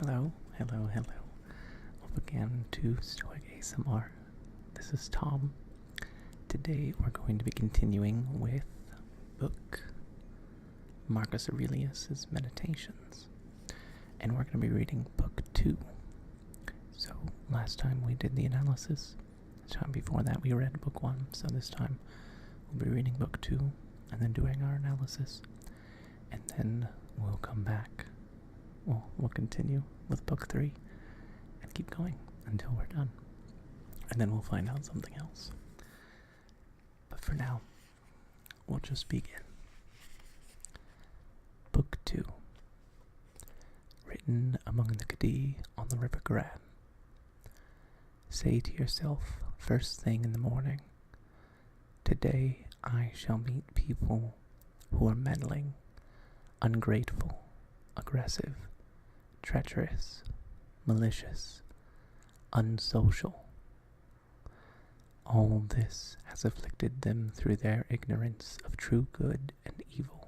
Hello. Welcome again to Stoic ASMR. This is Tom. Today we're going to be continuing with book Marcus Aurelius's Meditations. And we're going to be reading book 2. So last time we did the analysis. The time before that we read book 1. So this time we'll be reading book 2 and then doing our analysis. And then we'll come back. We'll continue with book 3 and keep going until we're done. And then we'll find out something else. But for now, we'll just begin. Book 2. Written among the Khedi on the River Gran. Say to yourself first thing in the morning, today I shall meet people who are meddling, ungrateful, aggressive, treacherous, malicious, unsocial. All this has afflicted them through their ignorance of true good and evil.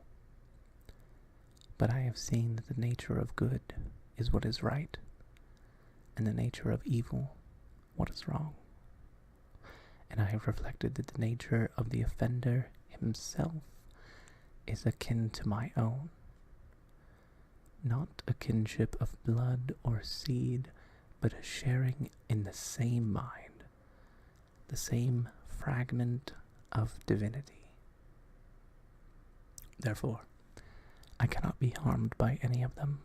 But I have seen that the nature of good is what is right, and the nature of evil what is wrong. And I have reflected that the nature of the offender himself is akin to my own. Not a kinship of blood or seed, but a sharing in the same mind, the same fragment of divinity. Therefore, I cannot be harmed by any of them,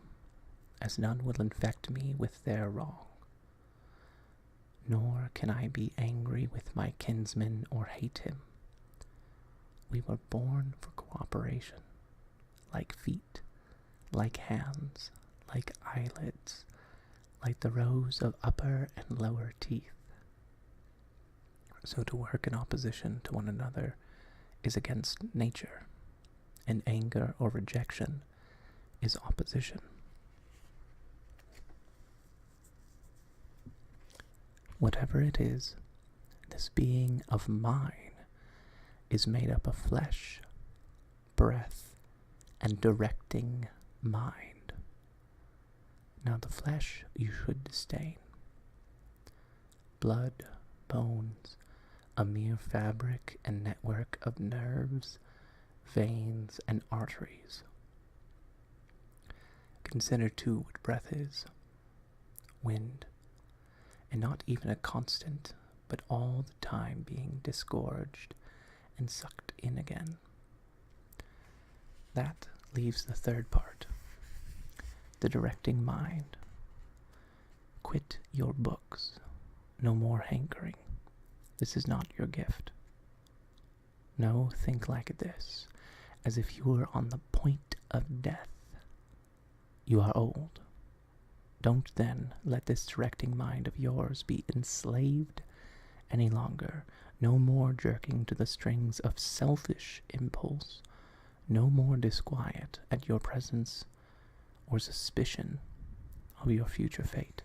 as none will infect me with their wrong. Nor can I be angry with my kinsman or hate him. We were born for cooperation, like feet, like hands, like eyelids, like the rows of upper and lower teeth. So to work in opposition to one another is against nature, and anger or rejection is opposition. Whatever it is, this being of mine is made up of flesh, breath, and directing mind. Now the flesh you should disdain. Blood, bones, a mere fabric and network of nerves, veins, and arteries. Consider too what breath is. Wind, and not even a constant, but all the time being disgorged and sucked in again. That leaves the third part, the directing mind. Quit your books. No more hankering. This is not your gift. No, think like this, as if you were on the point of death. You are old. Don't then let this directing mind of yours be enslaved any longer. No more jerking to the strings of selfish impulse. No more disquiet at your presence or suspicion of your future fate.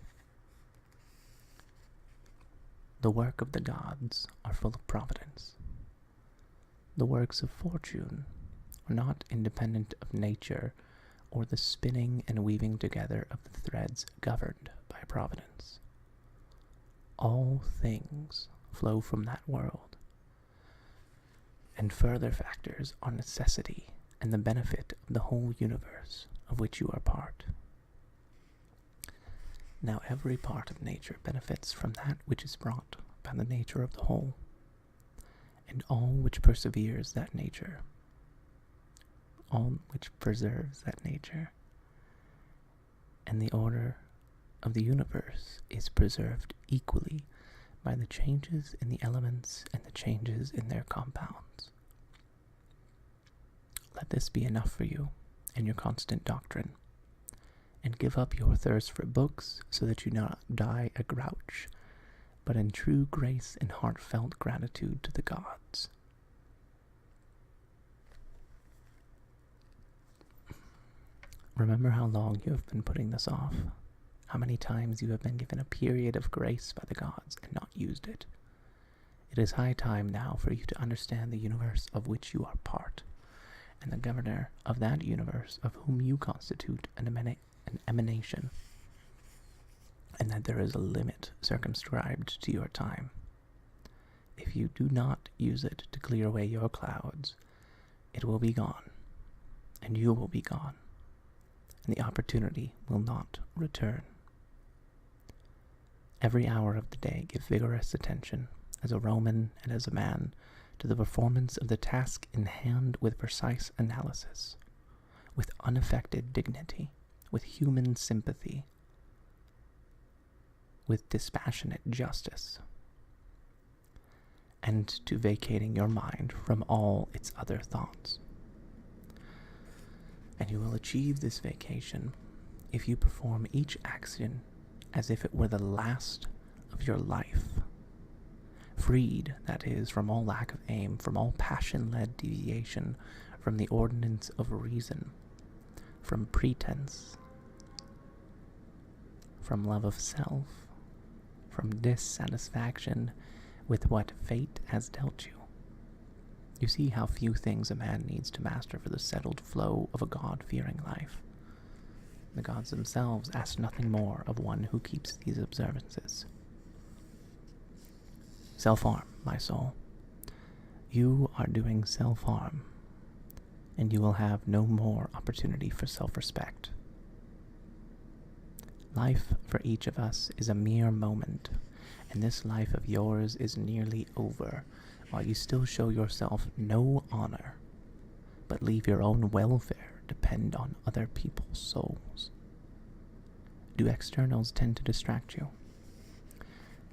The work of the gods are full of providence. The works of fortune are not independent of nature or the spinning and weaving together of the threads governed by providence. All things flow from that world, and further factors are necessity and the benefit of the whole universe of which you are part. Now every part of nature benefits from that which is brought by the nature of the whole, and all which perseveres that nature, all which preserves that nature, and the order of the universe is preserved equally by the changes in the elements and the changes in their compounds. Let this be enough for you and your constant doctrine, and give up your thirst for books so that you not die a grouch, but in true grace and heartfelt gratitude to the gods. Remember how long you have been putting this off, how many times you have been given a period of grace by the gods and not used it. It is high time now for you to understand the universe of which you are part, and the governor of that universe of whom you constitute an emanation. and that there is a limit circumscribed to your time. If you do not use it to clear away your clouds, it will be gone, and you will be gone, and the opportunity will not return. Every hour of the day give vigorous attention, as a Roman and as a man, to the performance of the task in hand with precise analysis, with unaffected dignity, with human sympathy, with dispassionate justice, and to vacating your mind from all its other thoughts. And you will achieve this vacation if you perform each action as if it were the last of your life, freed, that is, from all lack of aim, from all passion-led deviation, from the ordinance of reason, from pretense, from love of self, from dissatisfaction with what fate has dealt you. You see how few things a man needs to master for the settled flow of a God-fearing life. The gods themselves ask nothing more of one who keeps these observances. Self-harm, my soul. You are doing self-harm, and you will have no more opportunity for self-respect. Life for each of us is a mere moment, and this life of yours is nearly over, while you still show yourself no honor, but leave your own welfare depend on other people's souls. Do externals tend to distract you?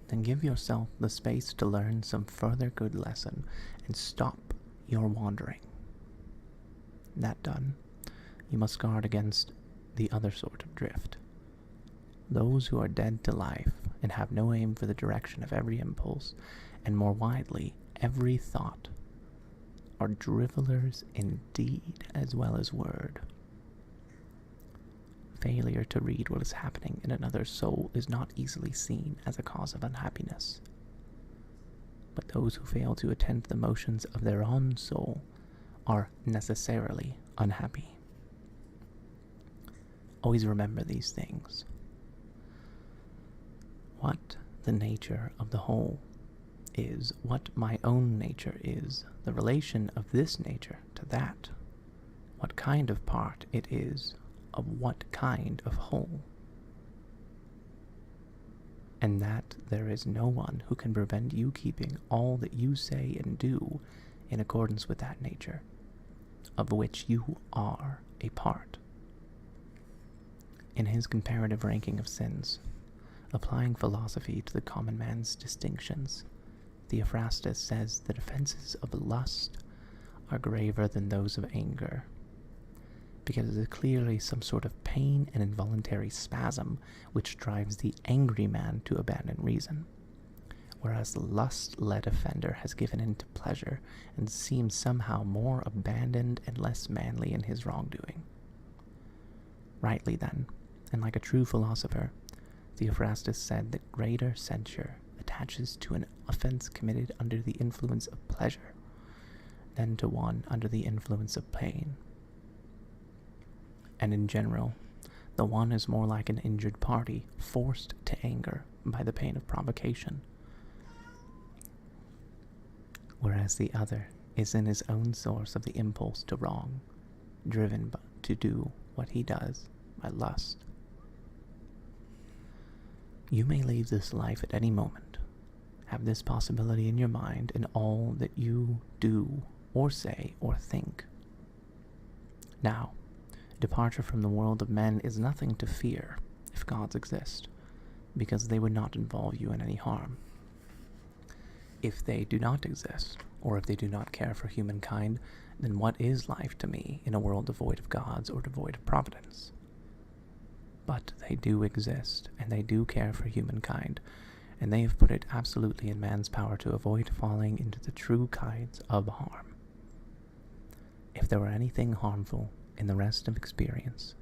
Then give yourself the space to learn some further good lesson and stop your wandering. That done, you must guard against the other sort of drift. Those who are dead to life and have no aim for the direction of every impulse, and more widely, every thought, are drivellers in deed as well as word. Failure to read what is happening in another's soul is not easily seen as a cause of unhappiness. But those who fail to attend to the motions of their own soul are necessarily unhappy. Always remember these things. What the nature of the whole is, what my own nature is, the relation of this nature to that, what kind of part it is of what kind of whole, and that there is no one who can prevent you keeping all that you say and do in accordance with that nature, of which you are a part. In his comparative ranking of sins, applying philosophy to the common man's distinctions, Theophrastus says that offenses of lust are graver than those of anger, because it is clearly some sort of pain and involuntary spasm which drives the angry man to abandon reason, whereas the lust-led offender has given in to pleasure and seems somehow more abandoned and less manly in his wrongdoing. Rightly then, and like a true philosopher, Theophrastus said that greater censure attaches to an offense committed under the influence of pleasure than to one under the influence of pain. And in general, the one is more like an injured party forced to anger by the pain of provocation, whereas the other is in his own source of the impulse to wrong, driven to do what he does by lust. You may leave this life at any moment. Have this possibility in your mind in all that you do or say or think. Now, departure from the world of men is nothing to fear if gods exist, because they would not involve you in any harm. If they do not exist, or if they do not care for humankind, then what is life to me in a world devoid of gods or devoid of providence? But they do exist, and they do care for humankind, and they have put it absolutely in man's power to avoid falling into the true kinds of harm. If there were anything harmful in the rest of experience,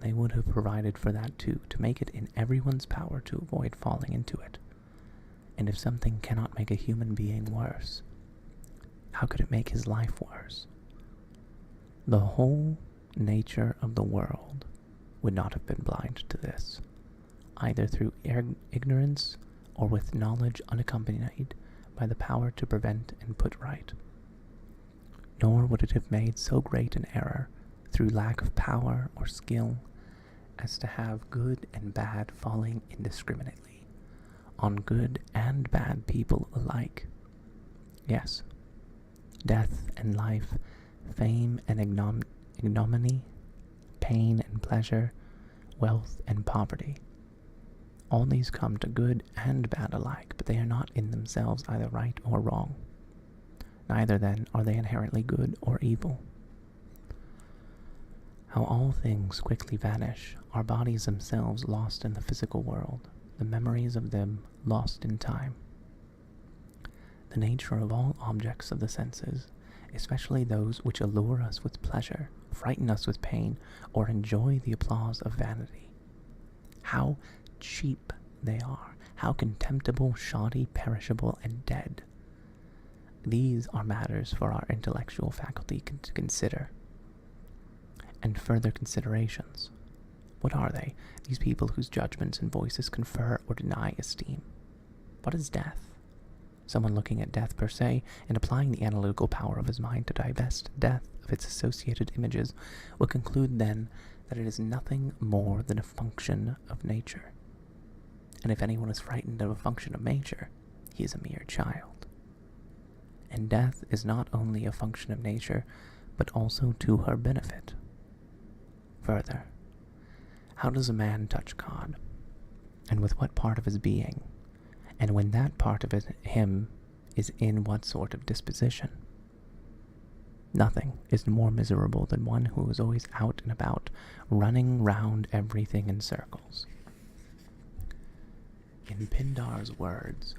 they would have provided for that too, to make it in everyone's power to avoid falling into it. And if something cannot make a human being worse, how could it make his life worse? The whole nature of the world would not have been blind to this. either through ignorance or with knowledge unaccompanied by the power to prevent and put right. Nor would it have made so great an error through lack of power or skill as to have good and bad falling indiscriminately on good and bad people alike. Yes, death and life, fame and ignominy, pain and pleasure, wealth and poverty. All these come to good and bad alike, but they are not in themselves either right or wrong. Neither, then, are they inherently good or evil. How all things quickly vanish, our bodies themselves lost in the physical world, the memories of them lost in time. The nature of all objects of the senses, especially those which allure us with pleasure, frighten us with pain, or enjoy the applause of vanity. How cheap they are, how contemptible, shoddy, perishable, and dead. These are matters for our intellectual faculty to consider. And further considerations. What are they, these people whose judgments and voices confer or deny esteem? What is death? Someone looking at death per se, and applying the analytical power of his mind to divest death of its associated images, will conclude then that it is nothing more than a function of nature. And if anyone is frightened of a function of nature, he is a mere child. And death is not only a function of nature, but also to her benefit. Further, how does a man touch God? And with what part of his being? And when that part of him is in what sort of disposition? Nothing is more miserable than one who is always out and about, running round everything in circles. In Pindar's words,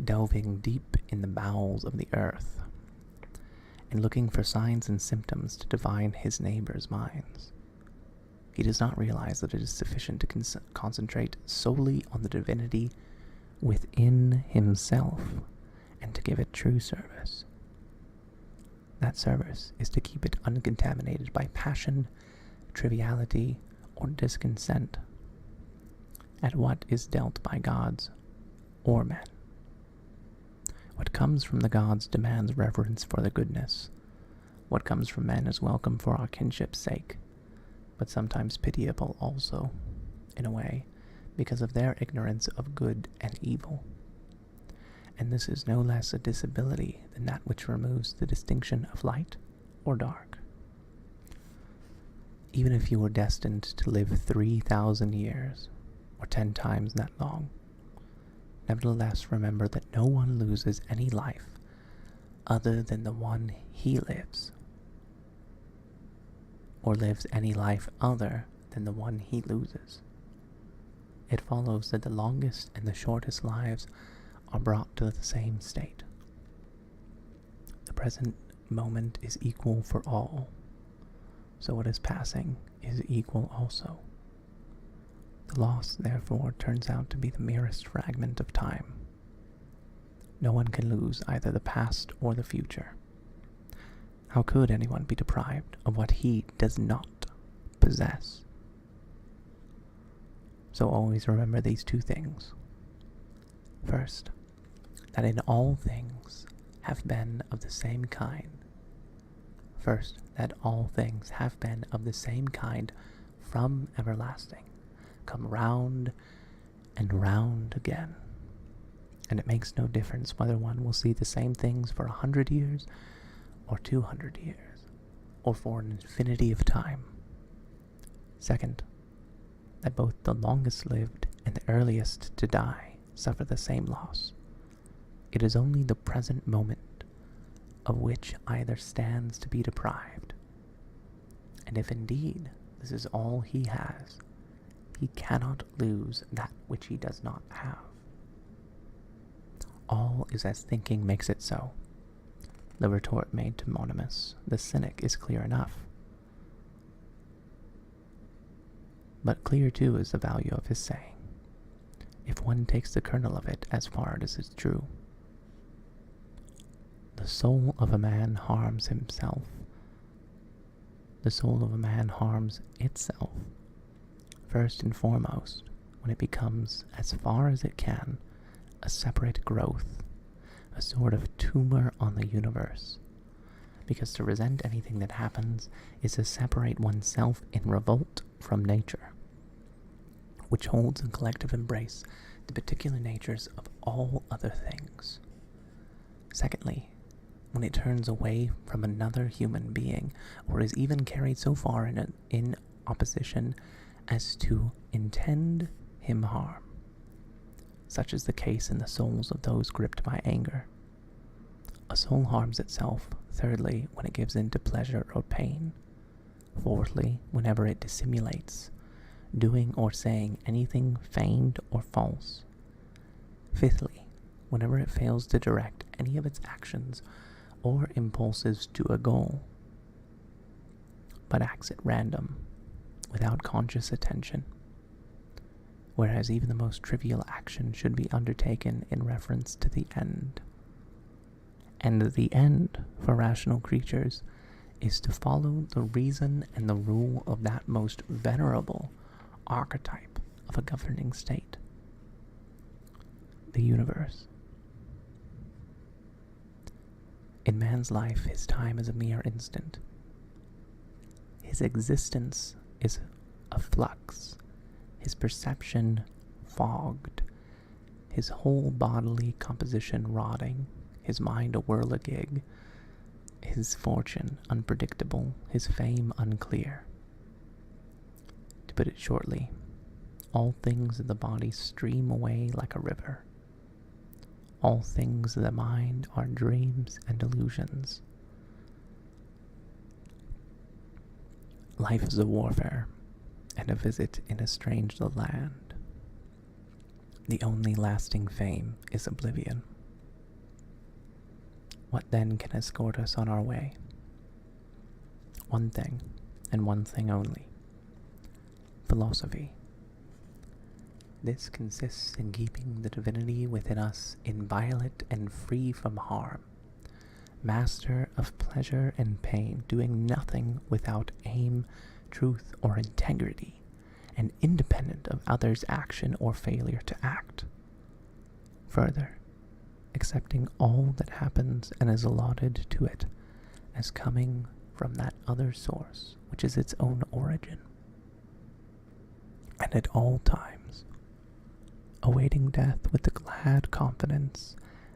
delving deep in the bowels of the earth, and looking for signs and symptoms to divine his neighbor's minds. He does not realize that it is sufficient to concentrate solely on the divinity within himself and to give it true service. That service is to keep it uncontaminated by passion, triviality, or discontent at what is dealt by gods or men. What comes from the gods demands reverence for their goodness. What comes from men is welcome for our kinship's sake, but sometimes pitiable also, in a way, because of their ignorance of good and evil. And this is no less a disability than that which removes the distinction of light or dark. Even if you were destined to live 3,000 years, or 10 times that long, nevertheless remember that no one loses any life other than the one he lives, or lives any life other than the one he loses. It follows that the longest and the shortest lives are brought to the same state. The present moment is equal for all, so what is passing is equal also. The loss, therefore, turns out to be the merest fragment of time. No one can lose either the past or the future. How could anyone be deprived of what he does not possess? So always remember these two things. First, that in all things have been of the same kind. First, that all things have been of the same kind from everlasting, come round and round again. And it makes no difference whether one will see the same things for 100 years, or 200 years, or for an infinity of time. Second, that both the longest lived and the earliest to die suffer the same loss. It is only the present moment of which either stands to be deprived. And if indeed this is all he has, he cannot lose that which he does not have. All is as thinking makes it so. The retort made to Monimus, the cynic, is clear enough. But clear too is the value of his saying, if one takes the kernel of it as far as is true. The soul of a man harms himself. The soul of a man harms itself, first and foremost, when it becomes, as far as it can, a separate growth, a sort of tumor on the universe. Because to resent anything that happens is to separate oneself in revolt from nature, which holds in collective embrace the particular natures of all other things. Secondly, when it turns away from another human being, or is even carried so far in opposition as to intend him harm. Such is the case in the souls of those gripped by anger. A soul harms itself, thirdly, when it gives in to pleasure or pain. Fourthly, whenever it dissimulates, doing or saying anything feigned or false. Fifthly, whenever it fails to direct any of its actions or impulses to a goal, but acts at random, without conscious attention, whereas even the most trivial action should be undertaken in reference to the end. And the end, for rational creatures, is to follow the reason and the rule of that most venerable archetype of a governing state, the universe. In man's life, his time is a mere instant. His existence is a flux, his perception fogged, his whole bodily composition rotting, his mind a whirligig, his fortune unpredictable, his fame unclear. To put it shortly, all things of the body stream away like a river. All things of the mind are dreams and illusions. Life is a warfare, and a visit in a strange land. The only lasting fame is oblivion. What then can escort us on our way? One thing, and one thing only: philosophy. This consists in keeping the divinity within us inviolate and free from harm, master of pleasure and pain, doing nothing without aim, truth, or integrity, and independent of others' action or failure to act. Further, accepting all that happens and is allotted to it as coming from that other source, which is its own origin. And at all times, awaiting death with the glad confidence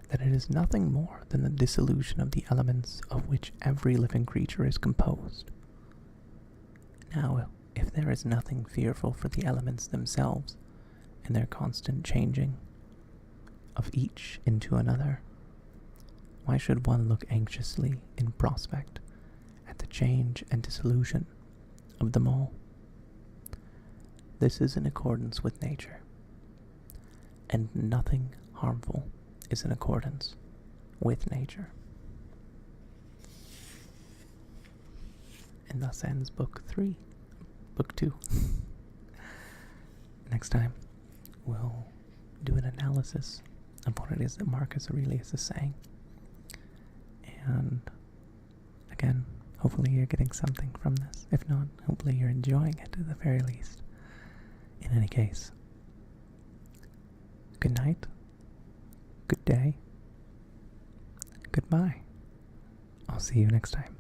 that it is nothing more than the dissolution of the elements of which every living creature is composed. Now, if there is nothing fearful for the elements themselves and their constant changing of each into another, why should one look anxiously in prospect at the change and dissolution of them all? This is in accordance with nature, and nothing harmful is in accordance with nature. And thus ends Book 2. Next time, we'll do an analysis of what it is that Marcus Aurelius is saying. And again, hopefully you're getting something from this. If not, hopefully you're enjoying it at the very least. In any case, good night, good day, goodbye. I'll see you next time.